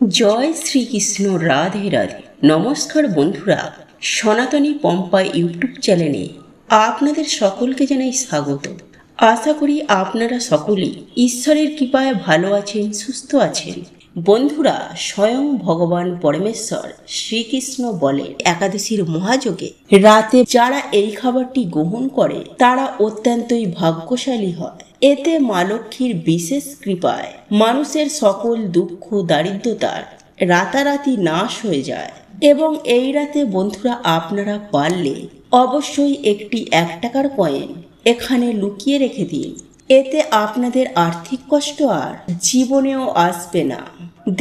জয় শ্রীকৃষ্ণ, রাধে রাধে। নমস্কার বন্ধুরা, সনাতনী পম্পা ইউটিউব চ্যানেলে আপনাদের সকলকে জানাই স্বাগত। আশা করি আপনারা সকলেই ঈশ্বরের কৃপায় ভালো আছেন, সুস্থ আছেন। বন্ধুরা, স্বয়ং ভগবান পরমেশ্বর শ্রীকৃষ্ণ বলে একাদশীর মহাযোগে রাতে যারা এই খাবারটি গ্রহণ করে তারা অত্যন্তই ভাগ্যশালী হয়। এতে মা লক্ষ্মীর বিশেষ কৃপায় মানুষের সকল দুঃখ দারিদ্রতার রাতারাতি নাশ হয়ে যায়। এবং এই রাতে বন্ধুরা, আপনারা পারলে অবশ্যই একটি 1 টাকার কয়েন এখানে লুকিয়ে রেখে দিন। এতে আপনাদের আর্থিক কষ্ট আর জীবনেও আসবে না।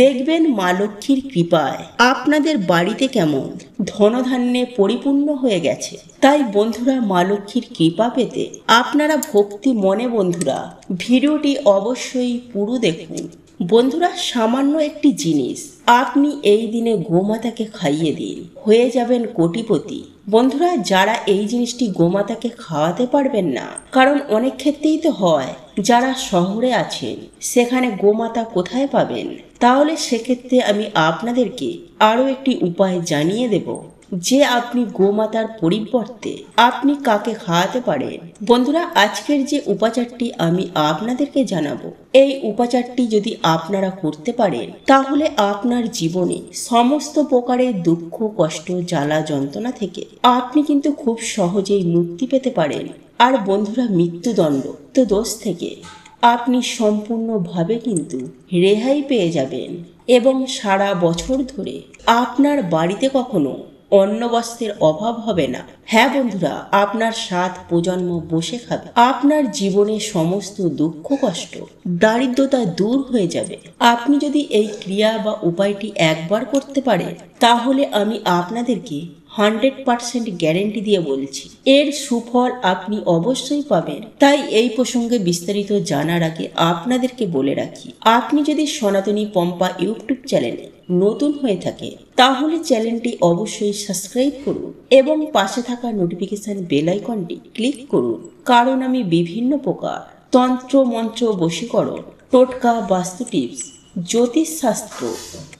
দেখবেন মা লক্ষ্মীর কৃপায় আপনাদের বাড়িতে কেমন ধনধান্যে পরিপূর্ণ হয়ে গেছে। তাই বন্ধুরা, মা লক্ষ্মীর কৃপা পেতে আপনারা ভক্তি মনে বন্ধুরা ভিডিওটি অবশ্যই পুরো দেখুন। বন্ধুরা, সামান্য একটি জিনিস আপনি এই দিনে গোমাতাকে খাইয়ে দিন, হয়ে যাবেন কোটিপতি। বন্ধুরা, যারা এই জিনিসটি গোমাতাকে খাওয়াতে পারবেন না, কারণ অনেক ক্ষেত্রেই তো হয় যারা শহরে আছেন সেখানে গোমাতা কোথায় পাবেন, তাহলে সেক্ষেত্রে আমি আপনাদেরকে আরও একটি উপায় জানিয়ে দেব যে আপনি গোমাতার পরিবর্তে আপনি কাকে খাওয়াতে পারেন। বন্ধুরা, আজকের যে উপাচারটি আমি আপনাদেরকে জানাবো, এই উপাচারটি যদি আপনারা করতে পারেন তাহলে আপনার জীবনে সমস্ত প্রকারের দুঃখ কষ্ট জ্বালা যন্ত্রণা থেকে আপনি কিন্তু খুব সহজেই মুক্তি পেতে পারেন। আর বন্ধুরা, মৃত্যুদণ্ড তো দোষ থেকে আপনি সম্পূর্ণভাবে কিন্তু রেহাই পেয়ে যাবেন এবং সারা বছর ধরে আপনার বাড়িতে কখনো অন্ন বস্ত্রের অভাব হবে না। হ্যাঁ বন্ধুরা, আপনার 7 প্রজন্ম বসে খাবে। আপনার জীবনে সমস্ত দুঃখ কষ্ট দারিদ্রতা দূর হয়ে যাবে। আপনি যদি এই ক্রিয়া বা উপায়টি একবার করতে পারেন তাহলে আমি আপনাদেরকে 100% গ্যারেন্টি দিয়ে বলছি এর সুফল আপনি অবশ্যই পাবেন। তাই এই প্রসঙ্গে বিস্তারিত জানার আগে আপনাদেরকে বলে রাখি, আপনি যদি সনাতনী পম্পা ইউটিউব চ্যানেলে নতুন হয়ে থাকে তাহলে চ্যানেলটি অবশ্যই সাবস্ক্রাইব করুন এবং পাশে থাকা নোটিফিকেশন বেল আইকনটি ক্লিক করুন। কারণ আমি বিভিন্ন প্রকার তন্ত্র মন্ত্র বশীকরণ, টোটকা, বাস্তু টিপস, জ্যোতিষশাস্ত্র,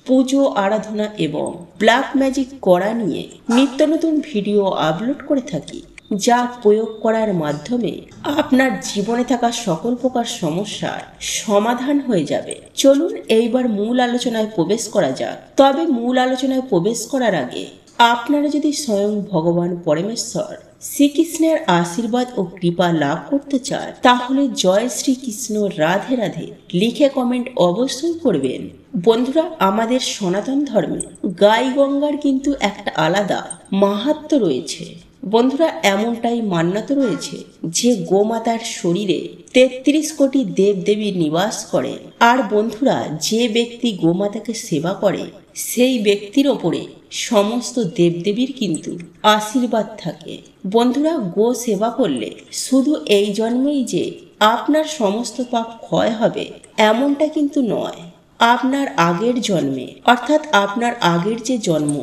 পুজো আরাধনা এবং ব্ল্যাক ম্যাজিক করা নিয়ে নিত্য নতুন ভিডিও আপলোড করে থাকি, যা প্রয়োগ করার মাধ্যমে আপনার জীবনে থাকা সকল প্রকার সমস্যার সমাধান হয়ে যাবে। চলুন এইবার মূল আলোচনায় প্রবেশ করা যাক। তবে মূল আলোচনায় প্রবেশ করার আগে আপনারা যদি স্বয়ং ভগবান পরমেশ্বর শ্রীকৃষ্ণের আশীর্বাদ ও কৃপা লাভ করতে চান তাহলে জয় শ্রীকৃষ্ণ, রাধে রাধে লিখে কমেন্ট অবশ্যই করবেন। বন্ধুরা, আমাদের সনাতন ধর্মে গাই গঙ্গার কিন্তু একটা আলাদা মাহাত্ম্য রয়েছে। বন্ধুরা, এমনটাই মান্যতা রয়েছে যে গোমাতার শরীরে 33 কোটি দেবদেবী নিবাস করে। আর বন্ধুরা, যে ব্যক্তি গোমাতাকে সেবা করে সেই ব্যক্তির ওপরে সমস্ত দেবদেবীর কিন্তু আশীর্বাদ থাকে। বন্ধুরা, গো সেবা করলে শুধু এই জন্মেই যে আপনার সমস্ত পাপ ক্ষয় হবে এমনটা কিন্তু নয়, আপনার আগের জন্মে অর্থাৎ আপনার আগের যে জন্ম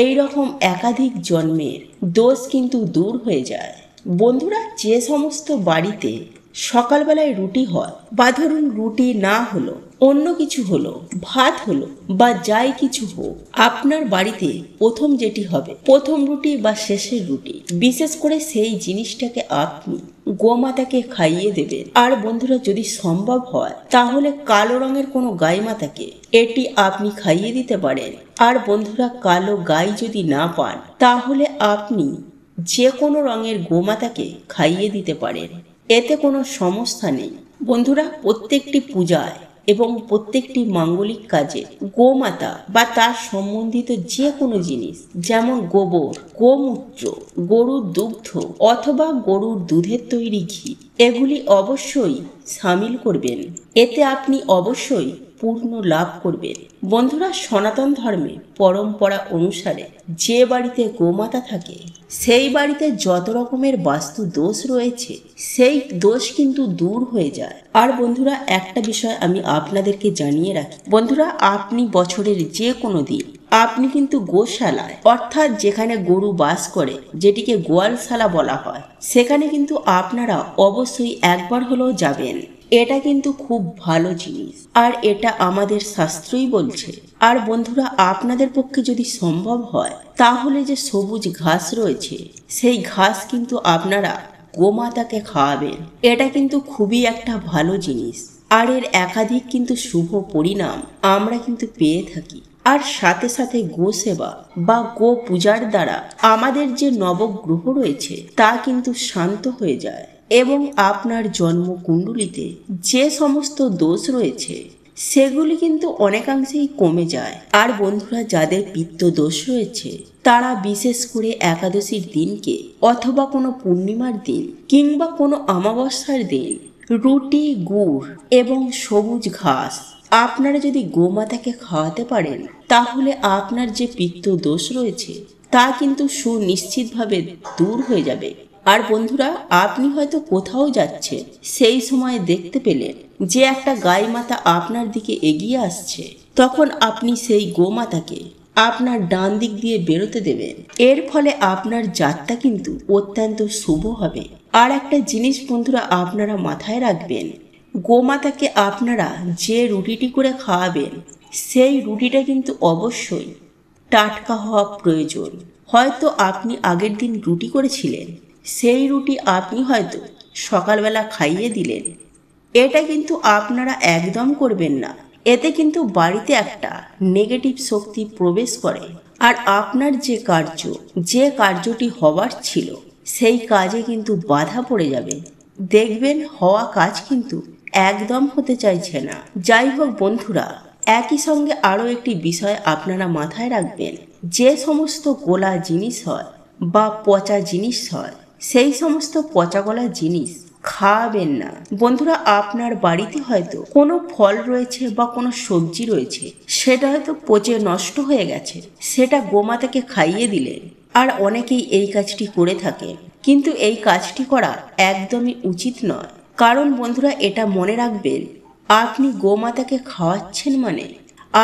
এই রকম একাধিক জন্মের দোষ কিন্তু দূর হয়ে যায়। বন্ধুরা, যে সমস্ত বাড়িতে সকালবেলায় রুটি হয় বা ধরুন রুটি না হলো অন্য কিছু হলো, ভাত হলো বা যাই কিছু হোক, আপনার বাড়িতে প্রথম যেটি হবে প্রথম রুটি বা শেষের রুটি, বিশেষ করে সেই জিনিসটাকে আপনি গোমাতাকে খাইয়ে দেবেন। আর বন্ধুরা, যদি সম্ভব হয় তাহলে কালো রঙের কোনো গাই মাতাকে এটি আপনি খাইয়ে দিতে পারেন। আর বন্ধুরা, কালো গাই যদি না পান তাহলে আপনি যে কোনো রঙের গোমাতাকে খাইয়ে দিতে পারেন, এতে কোনো সমস্যা নেই। বন্ধুরা, প্রত্যেকটি পূজায় এবং প্রত্যেকটি মাঙ্গলিক কাজে গোমাতা বা তার সম্বন্ধিত যে কোনো জিনিস, যেমন গোবর, গোমূত্র, গরুর দুগ্ধ অথবা গরুর দুধের তৈরি ঘি, এগুলি অবশ্যই সামিল করবেন। এতে আপনি অবশ্যই পূর্ণ লাভ করবেন। বন্ধুরা, সনাতন ধর্মে পরম্পরা অনুসারে যে বাড়িতে গোমাতা থাকে সেই বাড়িতে যত রকমের বাস্তু দোষ রয়েছে সেই দোষ কিন্তু দূর হয়ে যায়। আর বন্ধুরা, একটা বিষয় আমি আপনাদেরকে জানিয়ে রাখি, বন্ধুরা, আপনি বছরের যে কোনো দিন আপনি কিন্তু গোশালায় অর্থাৎ যেখানে গরু বাস করে, যেটিকে গোয়ালশালা বলা হয়, সেখানে কিন্তু আপনারা অবশ্যই একবার হলেও যাবেন। এটা কিন্তু খুব ভালো জিনিস, আর এটা আমাদের শাস্ত্রই বলছে। আর বন্ধুরা, আপনাদের পক্ষে যদি সম্ভব হয় তাহলে যে সবুজ ঘাস রয়েছে সেই ঘাস কিন্তু আপনারা গোমাতাকে খাওয়াবেন। এটা কিন্তু খুবই একটা ভালো জিনিস, আর এর একাধিক কিন্তু শুভ পরিণাম আমরা কিন্তু পেয়ে থাকি। আর সাথে সাথে গো সেবা বা গো পূজার দ্বারা আমাদের যে নবগ্রহ রয়েছে তা কিন্তু শান্ত হয়ে যায়, এবং আপনার জন্মকুণ্ডলিতে যে সমস্ত দোষ রয়েছে সেগুলি কিন্তু অনেকাংশেই কমে যায়। আর বন্ধুরা, যাদের পিত্ত দোষ রয়েছে তারা বিশেষ করে একাদশীর দিনকে অথবা কোনো পূর্ণিমার দিন কিংবা কোনো অমাবস্যার দিন রুটি, গুড় এবং সবুজ ঘাস আপনারা যদি গোমাতাকে খাওয়াতে পারেন তাহলে আপনার যে পিত্ত দোষ রয়েছে তা কিন্তু সুনিশ্চিতভাবে দূর হয়ে যাবে। আর বন্ধুরা, আপনি হয়তো কোথাও যাচ্ছে, সেই সময় দেখতে পেলেন যে একটা গাই মাতা আপনার দিকে এগিয়ে আসছে, তখন আপনি সেই গোমাতাকে আপনার ডান দিক দিয়ে বেরোতে দেবেন। এর ফলে আপনার যাত্রা কিন্তু অত্যন্ত শুভ হবে। আর একটা জিনিস বন্ধুরা আপনারা মাথায় রাখবেন, গোমাতাকে আপনারা যে রুটিটি করে খাওয়াবেন সেই রুটিটা কিন্তু অবশ্যই টাটকা হওয়া প্রয়োজন। হয়তো আপনি আগের দিন রুটি করেছিলেন, সেই রুটি আপনি হয়তো সকালবেলা খাইয়ে দিলেন, এটা কিন্তু আপনারা একদম করবেন না। এতে কিন্তু বাড়িতে একটা নেগেটিভ শক্তি প্রবেশ করে, আর আপনার যে কার্যটি হবার ছিল সেই কাজে কিন্তু বাধা পড়ে যাবে। দেখবেন হওয়া কাজ কিন্তু একদম হতে চাইছে না। যাই হোক বন্ধুরা, একই সঙ্গে আরও একটি বিষয় আপনারা মাথায় রাখবেন, যে সমস্ত গোলা জিনিস হয় বা পচা জিনিস হয় সেই সমস্ত পচা গলা জিনিস খাওয়াবেন না। বন্ধুরা, আপনার বাড়িতে হয়তো কোনো ফল রয়েছে বা কোনো সবজি রয়েছে, সেটা হয়তো পচে নষ্ট হয়ে গেছে, সেটা গোমাতাকে খাইয়ে দিলেন। আর অনেকেই এই কাজটি করে থাকে, কিন্তু এই কাজটি করা একদমই উচিত নয়। কারণ বন্ধুরা, এটা মনে রাখবেন, আপনি গোমাতাকে খাওয়াচ্ছেন মানে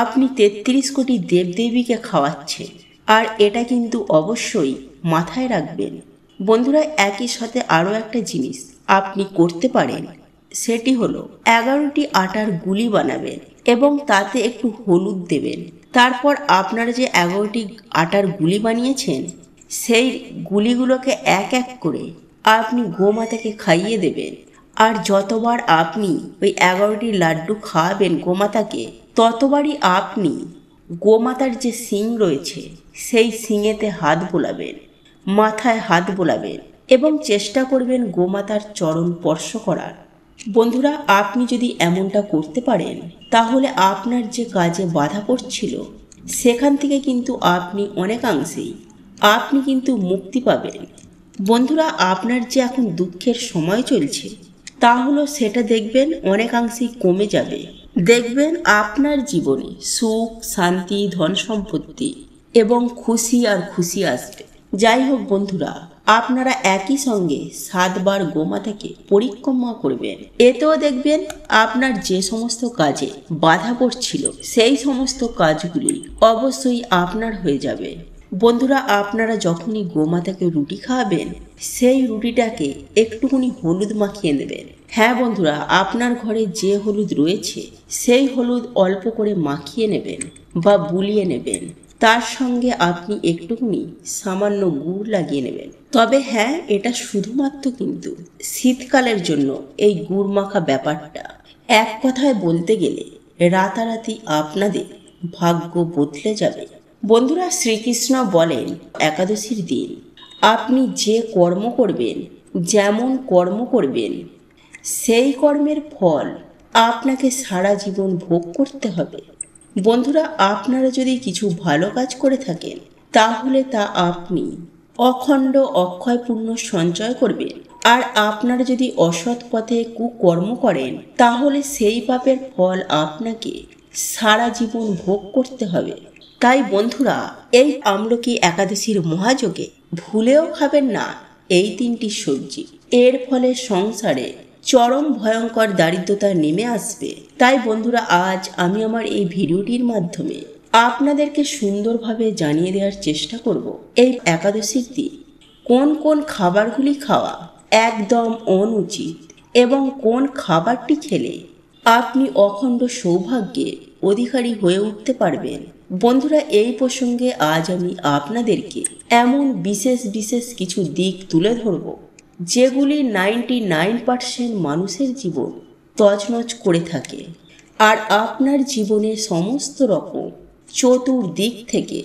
আপনি 33 কোটি দেবদেবীকে খাওয়াচ্ছেন। আর এটা কিন্তু অবশ্যই মাথায় রাখবেন। বন্ধুরা, একই সাথে আরও একটা জিনিস আপনি করতে পারেন, সেটি হলো 11টি আটার গুলি বানাবেন এবং তাতে একটু হলুদ দেবেন। তারপর আপনারা যে 11টি আটার গুলি বানিয়েছেন সেই গুলিগুলোকে এক এক করে আপনি গোমাতাকে খাইয়ে দেবেন। আর যতবার আপনি ওই 11টি লাড্ডু খাওয়াবেন গোমাতাকে, ততবারই আপনি গোমাতার যে শিং রয়েছে সেই শিঙেতে হাত বোলাবেন, মাথায় হাত বোলাবেন এবং চেষ্টা করবেন গোমাতার চরণ স্পর্শ করার। বন্ধুরা, আপনি যদি এমনটা করতে পারেন তাহলে আপনার যে কাজে বাধা পড়ছিল সেখান থেকে কিন্তু আপনি অনেকাংশেই আপনি কিন্তু মুক্তি পাবেন। বন্ধুরা, আপনার যে এখন দুঃখের সময় চলছে তা হলো সেটা দেখবেন অনেকাংশেই কমে যাবে। দেখবেন আপনার জীবনে সুখ, শান্তি, ধন সম্পত্তি এবং খুশি আর খুশি আসবে। যাই হোক বন্ধুরা, আপনারা একই সঙ্গে 7 বার গোমাতাকে পরিক্রমা করবেন। এতেও দেখবেন আপনার যে সমস্ত কাজে বাধা পড়ছিল সেই সমস্ত কাজগুলি অবশ্যই আপনার হয়ে যাবে। বন্ধুরা, আপনারা যখনই গোমাতাকে রুটি খাওয়াবেন সেই রুটিটাকে একটুখানি হলুদ মাখিয়ে নেবেন। হ্যাঁ বন্ধুরা, আপনার ঘরে যে হলুদ রয়েছে সেই হলুদ অল্প করে মাখিয়ে নেবেন বা বুলিয়ে নেবেন। তার সঙ্গে আপনি একটুখানি সামান্য গুড় লাগিয়ে নেবেন। তবে হ্যাঁ, এটা শুধুমাত্র কিন্তু শীতকালের জন্য এই গুড় মাখা ব্যাপারটা। এক কথায় বলতে গেলে রাতারাতি আপনাদের ভাগ্য বদলে যাবে। বন্ধুরা, শ্রীকৃষ্ণ বলেন একাদশীর দিন আপনি যে কর্ম করবেন, যেমন কর্ম করবেন, সেই কর্মের ফল আপনাকে সারা জীবন ভোগ করতে হবে। বন্ধুরা, আপনারা যদি কিছু ভালো কাজ করে থাকেন তাহলে তা আপনি অখণ্ড অক্ষয় পুণ্য সঞ্চয় করবেন। আর আপনারা যদি অসৎ পথে কুকর্ম করেন তাহলে সেই পাপের ফল আপনাকে সারা জীবন ভোগ করতে হবে। তাই বন্ধুরা, এই আমলকি একাদশীর মহাযোগে ভুলেও খাবেন না এই 3টি সবজি। এর ফলে সংসারে চরম ভয়ঙ্কর দারিদ্রতা নেমে আসবে। তাই বন্ধুরা, আজ আমি আমার এই ভিডিওটির মাধ্যমে আপনাদেরকে সুন্দরভাবে জানিয়ে দেওয়ার চেষ্টা করব এই একাদশীর দিন কোন কোন খাবারগুলি খাওয়া একদম অনুচিত এবং কোন খাবারটি খেলে আপনি অখণ্ড সৌভাগ্যের অধিকারী হয়ে উঠতে পারবেন। বন্ধুরা, এই প্রসঙ্গে আজ আমি আপনাদেরকে এমন বিশেষ বিশেষ কিছু দিক তুলে ধরব যেগুলি 99% মানুষের জীবন তছনছ করে থাকে আর আপনার জীবনের সমস্ত রকম চতুর্দিক থেকে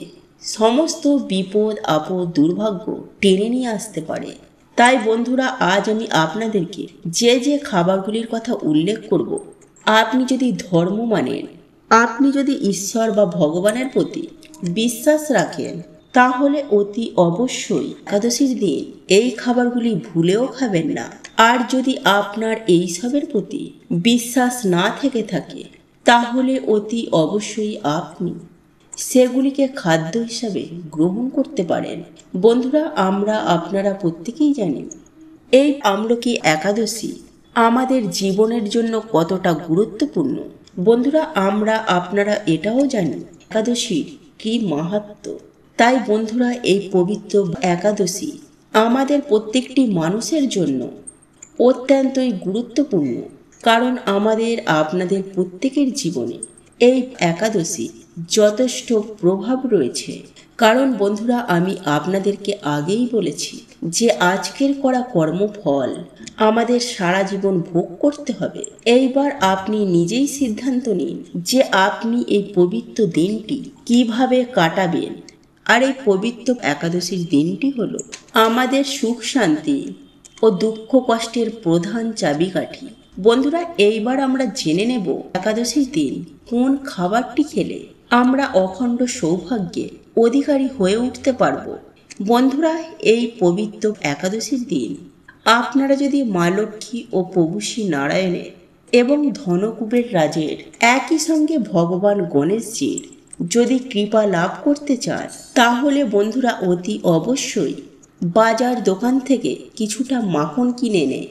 সমস্ত বিপদ আপদ দুর্ভাগ্য টেনে নিয়ে আসতে পারে। তাই বন্ধুরা, আজ আমি আপনাদেরকে যে যে খাবারগুলির কথা উল্লেখ করব, আপনি যদি ধর্ম মানেন, আপনি যদি ঈশ্বর বা ভগবানের প্রতি বিশ্বাস রাখেন, তাহলে অতি অবশ্যই একাদশীর দিন এই খাবারগুলি ভুলেও খাবেন না। আর যদি আপনার এইসবের প্রতি বিশ্বাস না থেকে থাকে, তাহলে অতি অবশ্যই আপনি সেগুলিকে খাদ্য হিসাবে গ্রহণ করতে পারেন। বন্ধুরা, আপনারা প্রত্যেকেই জানি এই আমলকি একাদশী আমাদের জীবনের জন্য কতটা গুরুত্বপূর্ণ। বন্ধুরা, আপনারা এটাও জানি একাদশীর কি মাহাত্ম্য। তাই বন্ধুরা, এই পবিত্র একাদশী আমাদের প্রত্যেকটি মানুষের জন্য অত্যন্তই গুরুত্বপূর্ণ, কারণ আপনাদের প্রত্যেকের জীবনে এই একাদশী যথেষ্ট প্রভাব রয়েছে। কারণ বন্ধুরা, আমি আপনাদেরকে আগেই বলেছি যে আজকের করা কর্মফল আমাদের সারা জীবন ভোগ করতে হবে। এইবার আপনি নিজেই সিদ্ধান্ত নিন যে আপনি এই পবিত্র দিনটি কিভাবে কাটাবেন। আর এই পবিত্র একাদশীর দিনটি হলো আমাদের সুখ শান্তি ও দুঃখ কষ্টের প্রধান চাবিকাঠি। বন্ধুরা, এইবার আমরা জেনে নেব একাদশীর দিন কোন খাবারটি খেলে আমরা অখণ্ড সৌভাগ্যের অধিকারী হয়ে উঠতে পারব। বন্ধুরা, এই পবিত্র একাদশীর দিন আপনারা যদি মা লক্ষ্মী ও প্রভু শ্রী নারায়ণের এবং ধনকুবের রাজের একই সঙ্গে ভগবান গণেশজির যদি কৃপা লাভ করতে চান, তাহলে বন্ধুরা অতি অবশ্যই বাজার দোকান থেকে কিছুটা মাখন কিনে এনে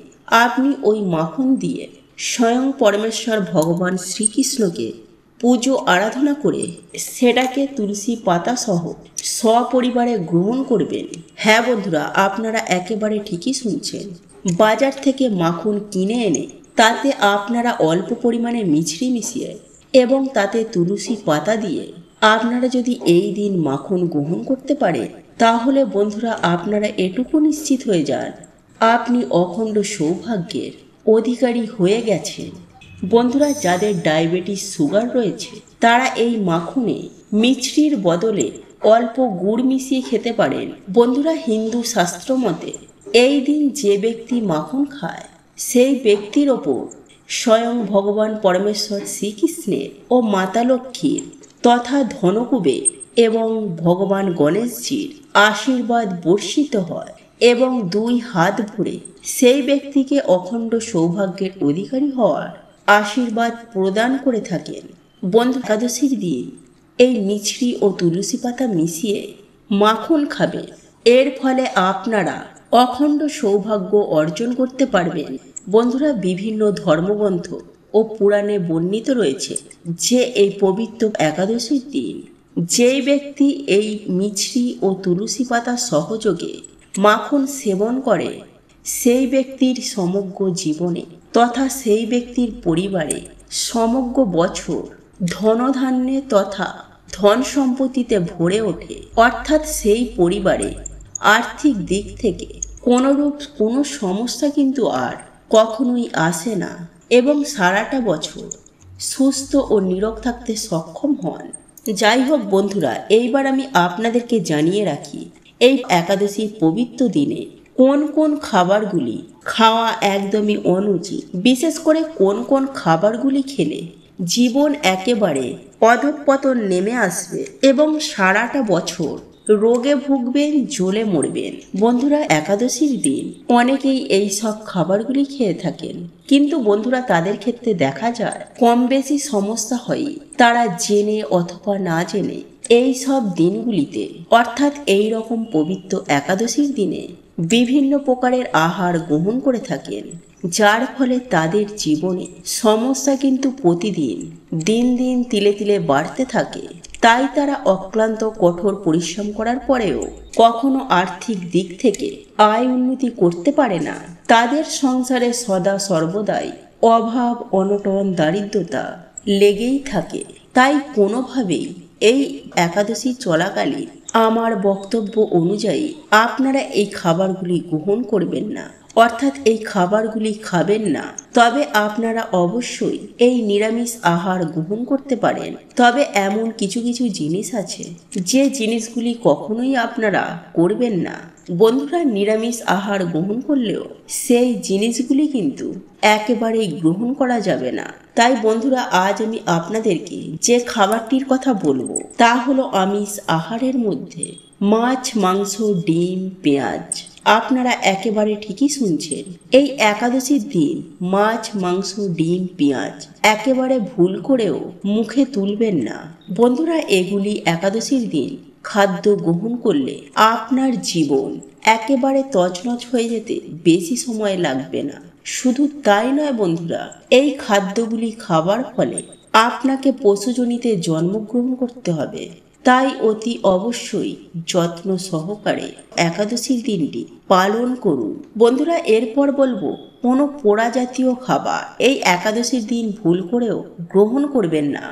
আপনি ওই মাখন দিয়ে স্বয়ং পরমেশ্বর ভগবান শ্রীকৃষ্ণকে পুজো আরাধনা করে সেটাকে তুলসী পাতা সহ সপরিবারে গ্রহণ করবেন। হ্যাঁ বন্ধুরা, আপনারা একেবারে ঠিকই শুনছেন। বাজার থেকে মাখন কিনে এনে তাতে আপনারা অল্প পরিমাণে মিছরি মিশিয়ে এবং তাতে তুলসী পাতা দিয়ে আপনারা যদি এই দিন মাখন গ্রহণ করতে পারেন, তাহলে বন্ধুরা আপনারা এটুকু নিশ্চিত হয়ে যান আপনি অখণ্ড সৌভাগ্যের অধিকারী হয়ে গেছেন। বন্ধুরা, যাদের ডায়াবেটিস সুগার রয়েছে তারা এই মাখনে মিছরির বদলে অল্প গুড় মিশিয়ে খেতে পারেন। বন্ধুরা, হিন্দু শাস্ত্র মতে এই দিন যে ব্যক্তি মাখন খায় সেই ব্যক্তির ওপর স্বয়ং ভগবান পরমেশ্বর শ্রীকৃষ্ণের ও মাতা লক্ষ্মীর তথা ধনকুবের এবং ভগবান গণেশজির আশীর্বাদ বর্ষিত হয় এবং দুই হাত ভরে সেই ব্যক্তিকে অখণ্ড সৌভাগ্যের অধিকারী হওয়ার আশীর্বাদ প্রদান করে থাকেন। বন্ধু, একাদশীর দিন এই মিছরি ও তুলসী পাতা মিশিয়ে মাখন খাবেন। এর ফলে আপনারা অখণ্ড সৌভাগ্য অর্জন করতে পারবেন। বন্ধুরা, বিভিন্ন ধর্মগ্রন্থ ও পুরাণে বর্ণিত রয়েছে যে এই পবিত্র একাদশীর দিন যেই ব্যক্তি এই মিছরি ও তুলসী পাতা সহযোগে মাখন সেবন করে, সেই ব্যক্তির সমগ্র জীবনে তথা সেই ব্যক্তির পরিবারে সমগ্র বছর ধনধান্যে তথা ধন সম্পত্তিতে ভরে ওঠে। অর্থাৎ সেই পরিবারে আর্থিক দিক থেকে কোনো সমস্যা কিন্তু আর কখনোই আসে না এবং সারাটা বছর সুস্থ ও নীরোগ থাকতে সক্ষম হন। যাই হোক বন্ধুরা, এইবার আমি আপনাদেরকে জানিয়ে রাখি এই একাদশীর পবিত্র দিনে কোন কোন খাবারগুলি খাওয়া একদমই অনুচিত, বিশেষ করে কোন কোন খাবারগুলি খেলে জীবন একেবারে অধঃপতন নেমে আসবে এবং সারাটা বছর রোগে ভুগবেন, জ্বলে মরবেন। বন্ধুরা, একাদশীর দিন অনেকেই এই সব খাবারগুলি খেয়ে থাকেন, কিন্তু বন্ধুরা তাদের ক্ষেত্রে দেখা যায় কম বেশি সমস্যা হয় তারা জেনে অথবা না জেনে এই সব দিনগুলিতে অর্থাৎ এই রকম পবিত্র একাদশীর দিনে বিভিন্ন প্রকারের আহার গ্রহণ করে থাকেন, যার ফলে তাদের জীবনে সমস্যা কিন্তু প্রতিদিন দিন দিন তিলে তিলে বাড়তে থাকে। তাই তারা অক্লান্ত কঠোর পরিশ্রম করার পরেও কখনো আর্থিক দিক থেকে আয় উন্নতি করতে পারে না। তাদের সংসারে সদা সর্বদাই অভাব, অনটন, দারিদ্রতা লেগেই থাকে। তাই কোনোভাবেই এই একাদশী চলাকালীন আমার বক্তব্য অনুযায়ী আপনারা এই খাবারগুলি গ্রহণ করবেন না, অর্থাৎ এই খাবারগুলি খাবেন না। তবে আপনারা অবশ্যই এই নিরামিষ আহার গ্রহণ করতে পারেন। তবে এমন কিছু কিছু জিনিস আছে যে জিনিসগুলি কখনোই আপনারা করবেন না। বন্ধুরা, নিরামিষ আহার গ্রহণ করলেও সেই জিনিসগুলি কিন্তু একেবারেই গ্রহণ করা যাবে না। তাই বন্ধুরা, আজ আমি আপনাদেরকে যে খাবারটির কথা বলবো তা হলো আমিষ আহারের মধ্যে মাছ, মাংস, ডিম, পেঁয়াজ। আপনারা একেবারে ঠিকই শুনছেন। এই একাদশীর দিন মাছ, মাংস, ডিম, পেঁয়াজ একেবারে ভুল করেও মুখে তুলবেন না। বন্ধুরা, এগুলি একাদশীর দিন খাদ্য গ্রহণ করলে আপনার জীবন একেবারে তছনছ হয়ে যেতে বেশি সময় লাগবে না। শুধু তাই নয় বন্ধুরা, এই খাদ্যগুলি খাবার ফলে আপনাকে পশুজনিতে জন্মগ্রহণ করতে হবে। তাই অতি অবশ্যই যত্ন সহকারে একাদশীর দিনটি পালন করুন। বন্ধুরা, এরপর বলবো কোনো পোড়া জাতীয় খাবার এই একাদশীর দিন ভুল করেও গ্রহণ করবেন না।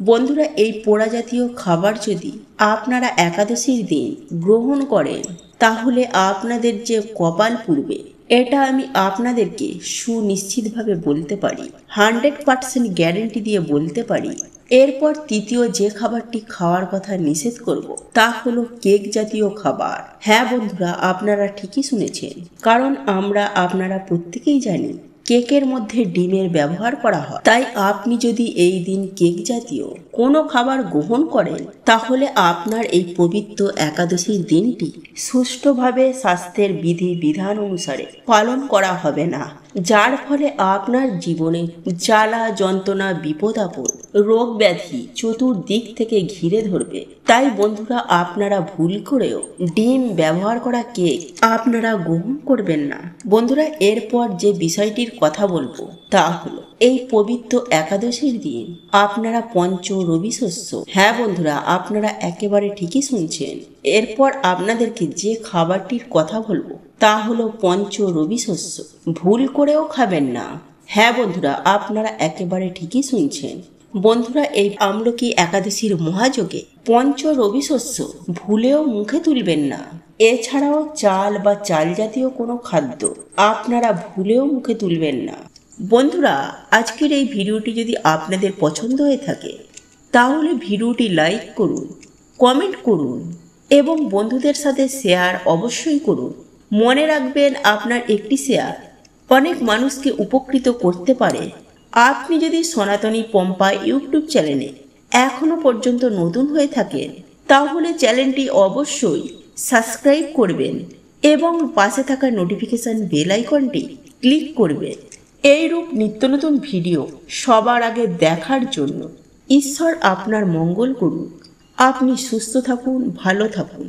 বন্ধুরা, এই পোড়া জাতীয় খাবার যদি আপনারা একাদশীর দিন গ্রহণ করেন তাহলে আপনাদের যে কপাল পুড়বে এটা আমি আপনাদেরকে সুনিশ্চিতভাবে বলতে পারি, 100% গ্যারেন্টি দিয়ে বলতে পারি। এরপর তৃতীয় যে খাবারটি খাওয়ার কথা নিষেধ করব তা হলো কেক জাতীয় খাবার। হ্যাঁ বন্ধুরা, আপনারা ঠিকই শুনেছেন, কারণ আপনারা প্রত্যেকেই জানি কেকের মধ্যে ডিমের ব্যবহার করা হয়। তাই আপনি যদি এই দিন কেক জাতীয় কোনো খাবার গ্রহণ করেন তাহলে আপনার এই পবিত্র একাদশীর দিনটি সুষ্ঠুভাবে স্বাস্থ্যের বিধি বিধান অনুসারে পালন করা হবে না, যার ফলে আপনার জীবনে জ্বালা যন্ত্রণা, বিপদ আপদ, রোগ ব্যাধি চতুর্দিক থেকে ঘিরে ধরবে। তাই বন্ধুরা, আপনারা ভুল করেও ডিম ব্যবহার করা কেক আপনারা গ্রহণ করবেন না। বন্ধুরা, এরপর যে বিষয়টির কথা বলবো তা হলো এই পবিত্র একাদশীর দিন আপনারা পঞ্চ রবি শস্য। হ্যাঁ বন্ধুরা, আপনারা একেবারে ঠিকই শুনছেন। এরপর আপনাদেরকে যে খাবারটির কথা বলবো তা হলো পঞ্চ রবি শস্য। ভুল করেও খাবেন না। হ্যাঁ বন্ধুরা, আপনারা একেবারে ঠিকই শুনছেন। বন্ধুরা, এই আমলকি একাদশীর মহাযোগে পঞ্চ রবি শস্য ভুলেও মুখে তুলবেন না। এছাড়াও চাল বা চাল জাতীয় কোনো খাদ্য আপনারা ভুলেও মুখে তুলবেন না। বন্ধুরা, আজকের এই ভিডিওটি যদি আপনাদের পছন্দ হয়ে থাকে তাহলে ভিডিওটি লাইক করুন, কমেন্ট করুন এবং বন্ধুদের সাথে শেয়ার অবশ্যই করুন। মনে রাখবেন, আপনার একটি শেয়ার অনেক মানুষকে উপকৃত করতে পারে। আপনি যদি সনাতনী পম্পা ইউটিউব চ্যানেলে এখনো পর্যন্ত নতুন হয়ে থাকেন তাহলে চ্যানেলটি অবশ্যই সাবস্ক্রাইব করবেন এবং পাশে থাকা নোটিফিকেশন বেল আইকনটি ক্লিক করবেন। এইরূপ নিত্য নতুন ভিডিও সবার আগে দেখার জন্য ঈশ্বর আপনার মঙ্গল করুন। আপনি সুস্থ থাকুন, ভালো থাকুন।